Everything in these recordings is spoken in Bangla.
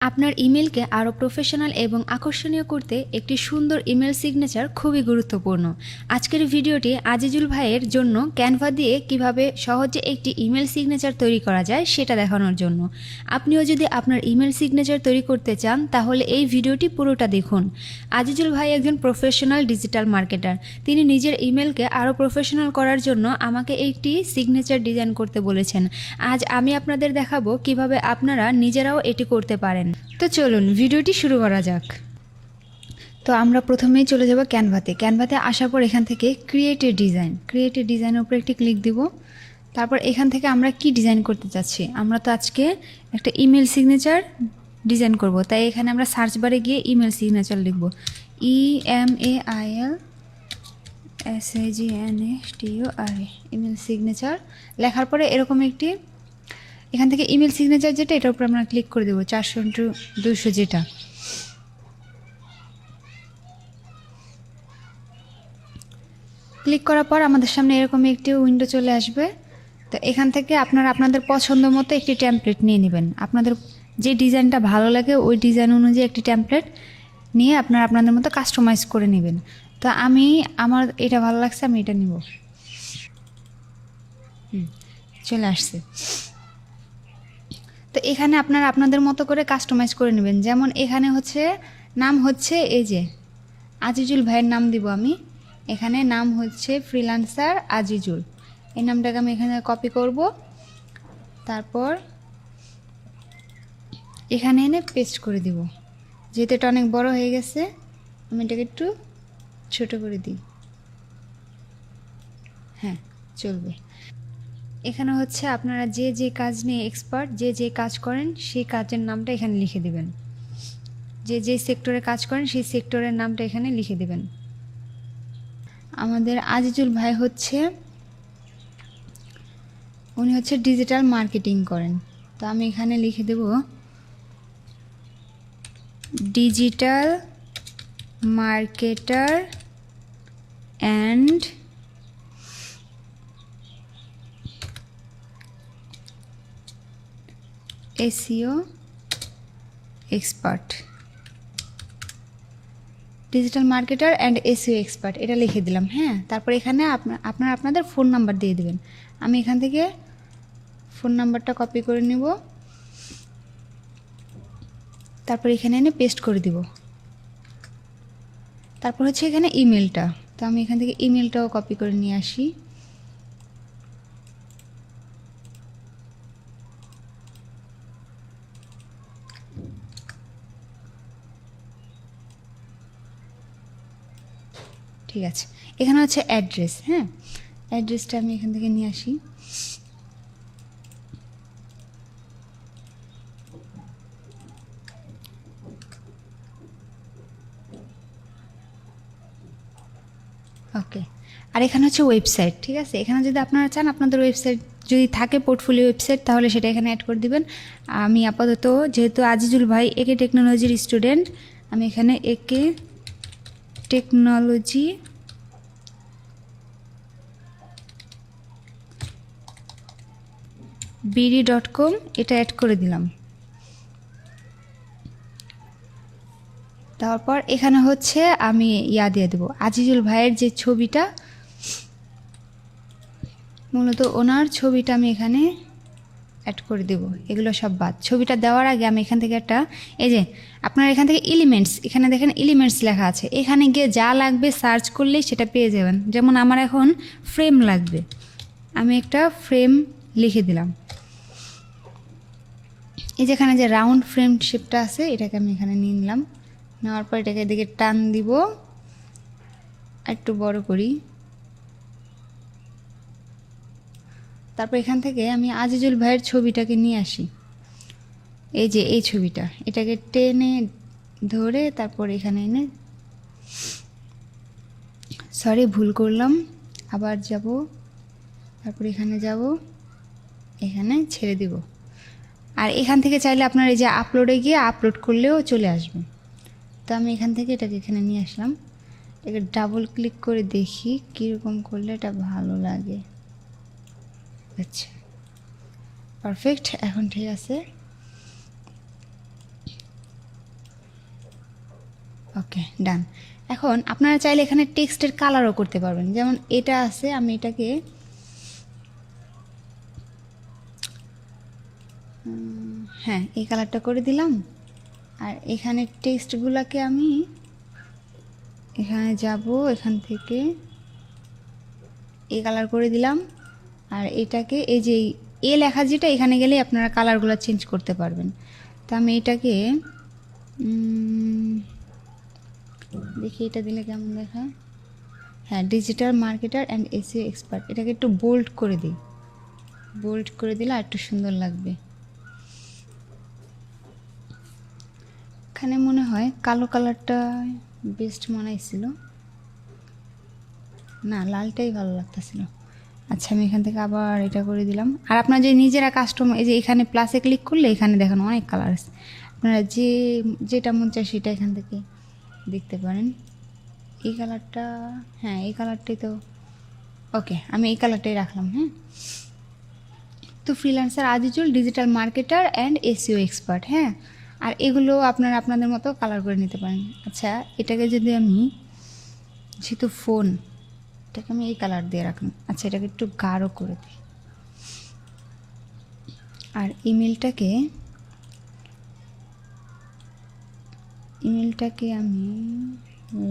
আপনার ইমেলকে আরও প্রফেশনাল এবং আকর্ষণীয় করতে একটি সুন্দর ইমেল সিগনেচার খুবই গুরুত্বপূর্ণ। আজকের ভিডিওটি আজিজুল ভাইয়ের জন্য ক্যানভা দিয়ে কিভাবে সহজে একটি ইমেল সিগনেচার তৈরি করা যায় সেটা দেখানোর জন্য। আপনিও যদি আপনার ইমেল সিগনেচার তৈরি করতে চান তাহলে এই ভিডিওটি পুরোটা দেখুন। আজিজুল ভাই একজন প্রফেশনাল ডিজিটাল মার্কেটার। তিনি নিজের ইমেলকে আরও প্রফেশনাল করার জন্য আমাকে একটি সিগনেচার ডিজাইন করতে বলেছেন। আজ আমি আপনাদের দেখাবো কিভাবে আপনারা নিজেরাও এটি করতে পারেন। তো চলুন ভিডিওটি শুরু করা যাক। তো আমরা প্রথমেই চলে যাব ক্যানভাতে আসার পর এখান থেকে ক্রিয়েট এ ডিজাইনের উপরে একটি ক্লিক দিব। তারপর এখান থেকে আমরা কি ডিজাইন করতে চাচ্ছি, আমরা তো আজকে একটা ইমেল সিগনেচার ডিজাইন করব, তাই এখানে আমরা সার্চ বারে গিয়ে ইমেল সিগনেচার লিখব। EMAILSAGNATURE ইমেল সিগনেচার লেখার পরে এরকম একটি এখান থেকে ইমেল সিগনেচার যেটা এটার উপর আমরা ক্লিক করে দেবো 400x200 যেটা। ক্লিক করার পর আমাদের সামনে এরকম একটি উইন্ডো চলে আসবে। তো এখান থেকে আপনারা আপনাদের পছন্দ মতো একটি টেমপ্লেট নিয়ে নেবেন। আপনাদের যে ডিজাইনটা ভালো লাগে ওই ডিজাইন অনুযায়ী একটি টেমপ্লেট নিয়ে আপনারা আপনাদের মতো কাস্টমাইজ করে নেবেন। তো আমার এটা ভালো লাগছে, আমি এটা নিব। চলে আসছে। তো এখানে আপনারা আপনাদের মতো করে কাস্টমাইজ করে নেবেন। যেমন এখানে নাম হচ্ছে এই যে আজিজুল ভাইয়ের নাম দিব আমি। এখানে নাম হচ্ছে ফ্রিল্যান্সার আজিজুল, এই নামটাকে আমি এখানে কপি করব। তারপর এখানে এনে পেস্ট করে দিব। যেহেতু এটা অনেক বড় হয়ে গেছে আমি এটাকে একটু ছোট করে দিই। হ্যাঁ, চলবে। এখানে আপনারা যে যে কাজ নিয়ে এক্সপার্ট, যে যে কাজ করেন সেই কাজের নামটা এখানে লিখে দিবেন। যে যে সেক্টরে কাজ করেন সেই সেক্টরের নামটা এখানে লিখে দিবেন। আমাদের আজিজুল ভাই উনি ডিজিটাল মার্কেটিং করেন। তো আমি এখানে লিখে দেব digital marketer and SEO expert. Digital marketer and SEO expert এটা লিখে দিলাম। হ্যাঁ, তারপর এখানে আপনারা আপনাদের ফোন নাম্বার দিয়ে দেবেন। আমি এখান থেকে ফোন নাম্বারটা কপি করে নিব। তারপর এখানে এনে পেস্ট করে দিব। তারপর এখানে ইমেলটা, তো আমি এখান থেকে ইমেলটাও কপি করে নিয়ে আসি। ঠিক আছে, এখানে অ্যাড্রেস। হ্যাঁ, অ্যাড্রেসটা আমি এখান থেকে নিয়ে আসি। ওকে, আর এখানে ওয়েবসাইট। ঠিক আছে, এখানে যদি আপনারা চান আপনাদের ওয়েবসাইট যদি থাকে, পোর্টফোলিও ওয়েবসাইট, তাহলে সেটা এখানে অ্যাড করে দিবেন। আমি আপাতত যেহেতু আজিজুল ভাই একে টেকনোলজির স্টুডেন্ট, আমি এখানে একে টেকনোলজি BD.com এটা অ্যাড করে দিলাম। তারপর এখানে আমি দিয়ে দেবো আজিজুল ভাইয়ের যে ছবিটা, মূলত ওনার ছবিটা আমি এখানে অ্যাড করে দেব। এগুলো সব বাদ। ছবিটা দেওয়ার আগে আমি এখান থেকে এই যে আপনার এখান থেকে এলিমেন্টস, এখানে দেখেন এলিমেন্টস লেখা আছে, এখানে গিয়ে যা লাগবে সার্চ করলেই সেটা পেয়ে যাবেন। যেমন আমার এখন ফ্রেম লাগবে, আমি একটা ফ্রেম লিখে দিলাম। এই যেখানে যে রাউন্ড ফ্রেম শেপটা আছে এটাকে আমি এখানে নিয়ে নিলাম। নেওয়ার পর এটাকে এদিকে টান দিব, একটু বড় করি। তারপর এখান থেকে আমি আজিজুল ভাইয়ের ছবিটাকে নিয়ে আসি। এই যে এই ছবিটা, এটাকে টেনে ধরে তারপর এখানে এনে, সরি ভুল করলাম, আবার যাব, তারপর এখানে যাব, এখানে ছেড়ে দিব। আর এখান থেকে চাইলে আপনার এই যে আপলোডে গিয়ে আপলোড করলেও চলে আসবে। তো আমি এখান থেকে এটাকে এখানে নিয়ে আসলাম। এটাকে ডাবল ক্লিক করে দেখি কীরকম করলে এটা ভালো লাগে। আচ্ছা, পারফেক্ট, এখন ঠিক আছে। ওকে, ডান। এখন আপনারা চাইলে এখানে টেক্সটের কালারও করতে পারবেন, যেমন এটা আছে, আমি এটাকে হ্যাঁ এই কালারটা করে দিলাম। আর এখানে টেক্সটগুলোকে আমি এখানে যাব, এখান থেকে এই কালার করে দিলাম। আর এটাকে এই যে এ লেখা যেটা, এখানে গেলে আপনারা কালারগুলো চেঞ্জ করতে পারবেন। তো আমি এটাকে দেখি এটা দিলে কেমন দেখায়। হ্যাঁ, digital marketer and SEO expert, এটাকে একটু বোল্ড করে দিই। বোল্ড করে দিলে আর একটু সুন্দর লাগবে। এখানে মনে হয় কালো কালারটা বেস্ট মানাইছিল, না লালটাই ভালো লাগতেছিল। আচ্ছা, আমি এখান থেকে আবার এটা করে দিলাম। আর আপনারা যে নিজেরা কাস্টমার, এই যে এখানে প্লাসে ক্লিক করলে এখানে দেখেন অনেক কালার আছে, আপনারা যেটা মন চায় সেটা এখান থেকে দেখতে পারেন। এই কালারটা, হ্যাঁ এই কালারটাই তো ওকে, আমি এই কালারটাই রাখলাম। হ্যাঁ, তো freelancer Azizul, digital marketer and SEO expert. হ্যাঁ, আর এগুলো আপনারা আপনাদের মতো কালার করে নিতে পারেন। আচ্ছা, এটাকে যদি আমি, যেহেতু ফোন, এটাকে আমি এই কালার দিয়ে রাখলাম। আচ্ছা, এটাকে একটু গাঢ় করে দিই। আর ইমেলটাকে আমি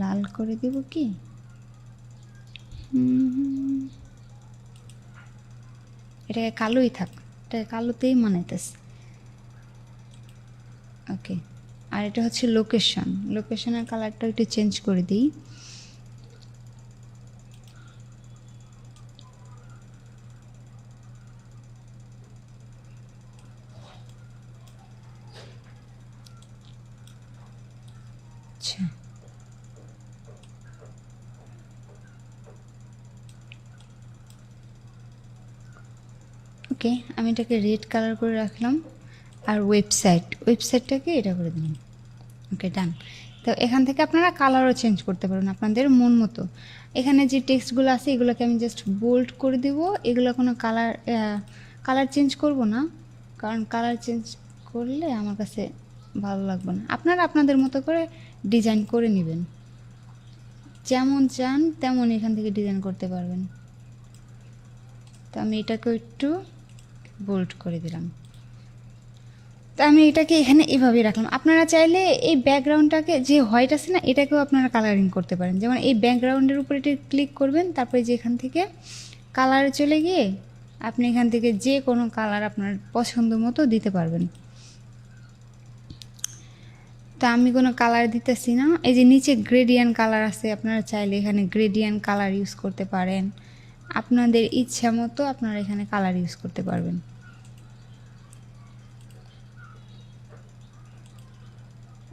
লাল করে দেব কি, এটাকে কালোই থাক, এটাকে কালোতেই মানাইতেছে। ওকে, আর এটা হচ্ছে লোকেশনের কালারটা একটু চেঞ্জ করে দিই। আচ্ছা, ওকে, আমি এটাকে রেড কালার করে রাখলাম। আর ওয়েবসাইটটাকে এটা করে দিলাম। ওকে, ডান। তো এখান থেকে আপনারা কালারও চেঞ্জ করতে পারবেন আপনাদের মন মতো। এখানে যে টেক্সটগুলো আছে এগুলোকে আমি জাস্ট বোল্ড করে দেব। এগুলো কোনো কালার চেঞ্জ করব না, কারণ কালার চেঞ্জ করলে আমার কাছে ভালো লাগবে না। আপনারা আপনাদের মতো করে ডিজাইন করে নেবেন, যেমন চান তেমন এখান থেকে ডিজাইন করতে পারবেন। তো আমি এটাকে একটু বোল্ড করে দিলাম। তো আমি এটাকে এখানে এভাবেই রাখলাম। আপনারা চাইলে এই ব্যাকগ্রাউন্ডটাকে, যে হোয়াইট আছে না, এটাকেও আপনারা কালারিং করতে পারেন। যেমন এই ব্যাকগ্রাউন্ডের উপরে এটা ক্লিক করবেন, তারপরে যে এখান থেকে কালারে চলে গিয়ে আপনি এখান থেকে যে কোনো কালার আপনার পছন্দ মতো দিতে পারবেন। তা আমি কোনো কালার দিতেছি না। এই যে নিচে গ্রেডিয়েন্ট কালার আছে, আপনারা চাইলে এখানে গ্রেডিয়েন্ট কালার ইউজ করতে পারেন। আপনাদের ইচ্ছা মতো আপনারা এখানে কালার ইউজ করতে পারবেন।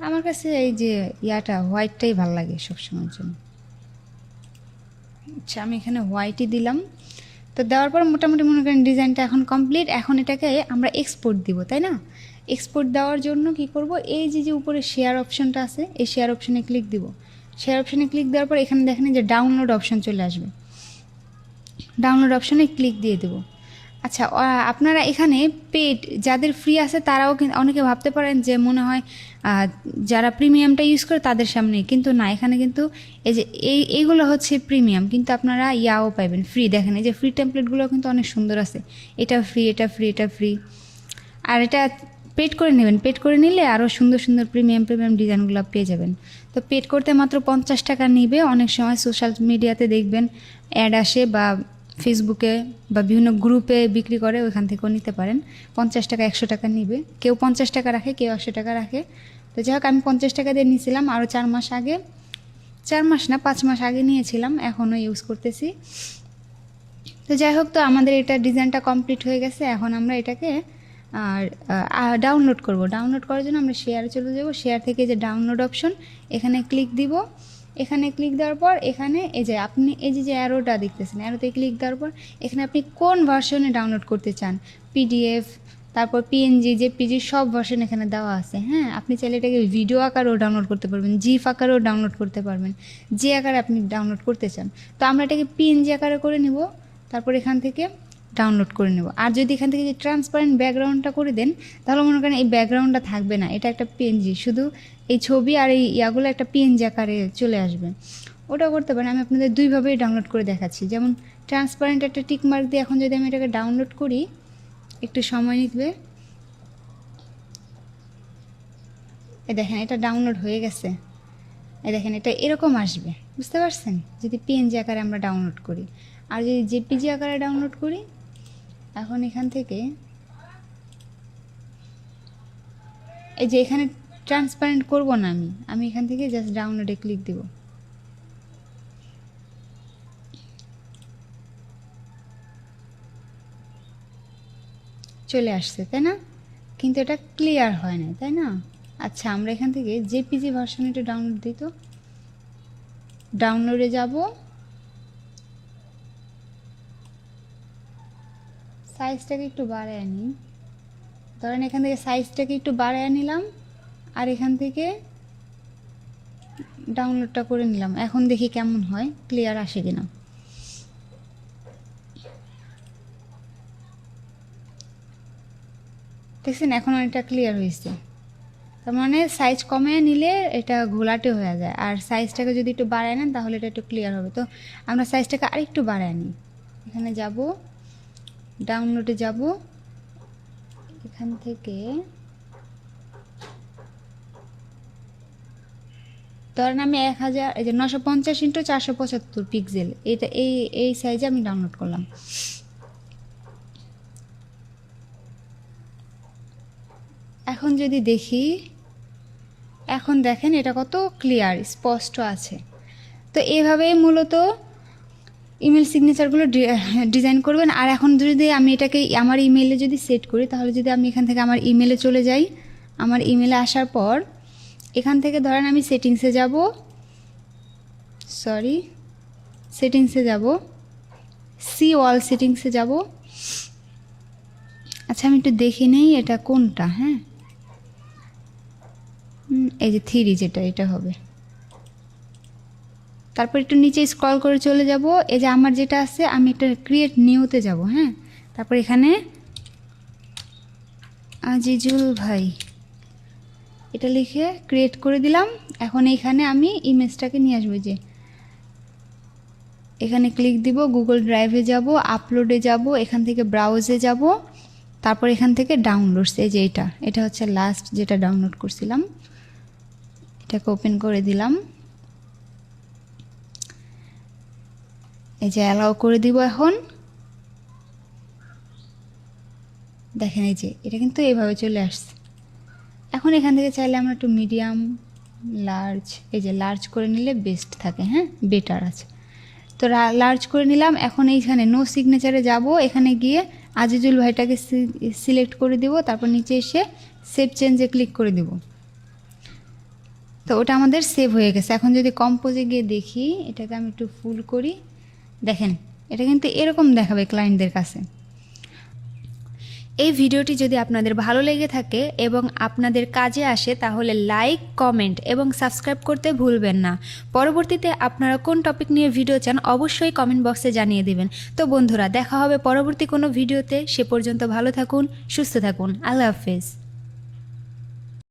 আমার কাছে এই যে হোয়াইটটাই ভালো লাগে সবসময়ের জন্য। আচ্ছা, আমি এখানে হোয়াইটই দিলাম। তো দেওয়ার পর মোটামুটি মনে করেন ডিজাইনটা এখন কমপ্লিট। এখন এটাকে আমরা এক্সপোর্ট দিব, তাই না? এক্সপোর্ট দেওয়ার জন্য কি করব, এই যে উপরে শেয়ার অপশনটা আছে, এই শেয়ার অপশনে ক্লিক দিব। শেয়ার অপশনে ক্লিক দেওয়ার পর এখানে দেখেন যে ডাউনলোড অপশন চলে আসবে। ডাউনলোড অপশনে ক্লিক দিয়ে দেবো। আচ্ছা, আপনারা এখানে পেড, যাদের ফ্রি আছে তারাও কিন্তু, অনেকে ভাবতে পারেন যে মনে হয় যারা প্রিমিয়ামটা ইউজ করে তাদের সামনে, কিন্তু না, এখানে কিন্তু এই যে এইগুলো হচ্ছে প্রিমিয়াম, কিন্তু আপনারা ইয়াও পাইবেন ফ্রি। দেখেন এই যে ফ্রি টেমপ্লেটগুলো কিন্তু অনেক সুন্দর আছে। এটা ফ্রি, এটা ফ্রি, এটা ফ্রি। আর এটা পেড করে নেবেন, পেড করে নিলে আরও সুন্দর সুন্দর প্রিমিয়াম ডিজাইনগুলো পেয়ে যাবেন। তো পেড করতে মাত্র 50 টাকা নিবে। অনেক সময় সোশ্যাল মিডিয়াতে দেখবেন অ্যাড আসে, বা ফেসবুকে বা বিভিন্ন গ্রুপে বিক্রি করে, ওইখান থেকেও নিতে পারেন। 50 টাকা 100 টাকা নিবে, কেউ 50 টাকা রাখে, কেউ 100 টাকা রাখে। তো যাই হোক, আমি 50 টাকা দিয়ে নিয়েছিলাম আরও 4 মাস আগে, 4 মাস না 5 মাস আগে নিয়েছিলাম, এখনও ইউজ করতেছি। তো যাই হোক, তো আমাদের এটা ডিজাইনটা কমপ্লিট হয়ে গেছে। এখন আমরা এটাকে ডাউনলোড করব। ডাউনলোড করার জন্য আমরা শেয়ারে চলে যাব। শেয়ার থেকে যে ডাউনলোড অপশন, এখানে ক্লিক দিব। এখানে ক্লিক দেওয়ার পর এখানে এই যে আপনি এই যে অ্যারোটা দেখতেছেন, অ্যারোতে ক্লিক দেওয়ার পর এখানে আপনি কোন ভার্সনে ডাউনলোড করতে চান, পিডিএফ, তারপর পিএনজি, জেপিজি, সব ভার্সন এখানে দেওয়া আছে। হ্যাঁ, আপনি চাইলে এটাকে ভিডিও আকারেও ডাউনলোড করতে পারবেন, জিফ আকারেও ডাউনলোড করতে পারবেন, যে আকারে আপনি ডাউনলোড করতে চান। তো আমরা এটাকে পিএনজি আকারে করে নিব। তারপর এখান থেকে ডাউনলোড করে নেব। আর যদি এখান থেকে যে ট্রান্সপারেন্ট ব্যাকগ্রাউন্ডটা করে দেন তাহলে মনে করেন এই ব্যাকগ্রাউন্ডটা থাকবে না, এটা একটা পিএনজি, শুধু এই ছবি আর এই ইয়াগুলো একটা পিএনজি আকারে চলে আসবে। ওটা করতে পারেন। আমি আপনাদের দুইভাবেই ডাউনলোড করে দেখাচ্ছি। যেমন ট্রান্সপারেন্ট একটা টিক মার্ক দিয়ে এখন যদি আমি এটাকে ডাউনলোড করি, একটু সময় নিবে। এই দেখেন এটা ডাউনলোড হয়ে গেছে। এই দেখেন এটা এরকম আসবে, বুঝতে পারছেন, যদি পিএনজি আকারে আমরা ডাউনলোড করি। আর যদি জেপিজি আকারে ডাউনলোড করি, এখন এখান থেকে এই যে এখানে ট্রান্সপারেন্ট করব না, আমি এখান থেকে জাস্ট ডাউনলোডে ক্লিক দিব। চলে আসছে, তাই না? কিন্তু এটা ক্লিয়ার হয় না, তাই না? আচ্ছা, আমরা এখান থেকে জেপিজি ভার্সন এটা ডাউনলোড দিই। তো ডাউনলোডে যাব, সাইজটাকে একটু বাড়ায় আনি। ধরেন এখান থেকে সাইজটাকে একটু বাড়ায় নিলাম আর এখান থেকে ডাউনলোডটা করে নিলাম। এখন দেখি কেমন হয়, ক্লিয়ার আসে কিনা। দেখছেন এখন অনেকটা ক্লিয়ার হয়েছে। তার মানে সাইজ কমে নিলে এটা ঘোলাটে হয়ে যায়, আর সাইজটাকে যদি একটু বাড়ায় নেন তাহলে এটা একটু ক্লিয়ার হবে। তো আমরা সাইজটাকে আরেকটু বাড়ায় নিই। এখানে যাব, ডাউনলোডে যাব, এখান থেকে ধরেন আমি 1000 এই যে 950x475 পিক্সেল এটা এই সাইজে আমি ডাউনলোড করলাম। এখন যদি দেখি, এখন দেখেন এটা কত ক্লিয়ার স্পষ্ট আছে। তো এইভাবেই মূলত ইমেল সিগনেচারগুলো ডিজাইন করবেন। আর এখন যদি আমি এটাকে আমার ইমেলে যদি সেট করি, তাহলে যদি আমি এখান থেকে আমার ইমেলে চলে যাই, আমার ইমেলে আসার পর এখান থেকে ধরেন আমি সেটিংসে যাব, সেটিংসে যাব, সি ওয়াল সেটিংসে যাব। আচ্ছা আমি একটু দেখে নেই এটা কোনটা। হ্যাঁ, এই যে 3 যেটা, এটা হবে। তারপর একটু নিচে স্ক্রল করে চলে যাব, এই যে আমার যেটা আছে আমি একটা ক্রিয়েট নিউতে যাব। হ্যাঁ, তারপর এখানে আজিজুল ভাই এটা লিখে ক্রিয়েট করে দিলাম। এখন এইখানে আমি ইমেজটাকে নিয়ে আসবো, যে এখানে ক্লিক দিব, গুগল ড্রাইভে যাব, আপলোডে যাব, এখান থেকে ব্রাউজে যাব, তারপর এখান থেকে ডাউনলোডস, এই যে এটা হচ্ছে লাস্ট যেটা ডাউনলোড করছিলাম, এটাকে ওপেন করে দিলাম। এই যে অ্যালাউ করে দিব। এখন দেখেন এই যে এটা কিন্তু এইভাবে চলে আসছে। এখন এখান থেকে চাইলে আমরা একটু মিডিয়াম, লার্জ, এই যে লার্জ করে নিলে বেস্ট থাকে। হ্যাঁ, বেটার আছে। তো লার্জ করে নিলাম। এখন এইখানে নো সিগনেচারে যাব, এখানে গিয়ে আজিজুল ভাইটাকে সিলেক্ট করে দিব, তারপর নিচে এসে সেভ চেঞ্জে ক্লিক করে দিব। তো ওটা আমাদের সেভ হয়ে গেছে। এখন যদি কম্পোজে গিয়ে দেখি, এটাকে আমি একটু ফুল করি, দেখেন এটা কিন্তু এরকম দেখাবে ক্লায়েন্টদের কাছে। এই ভিডিওটি যদি আপনাদের ভালো লেগে থাকে এবং আপনাদের কাজে আসে তাহলে লাইক, কমেন্ট এবং সাবস্ক্রাইব করতে ভুলবেন না। পরবর্তীতে আপনারা কোন টপিক নিয়ে ভিডিও চান অবশ্যই কমেন্ট বক্সে জানিয়ে দেবেন। তো বন্ধুরা, দেখা হবে পরবর্তী কোনো ভিডিওতে। সে পর্যন্ত ভালো থাকুন, সুস্থ থাকুন। আল্লাহ হাফেজ।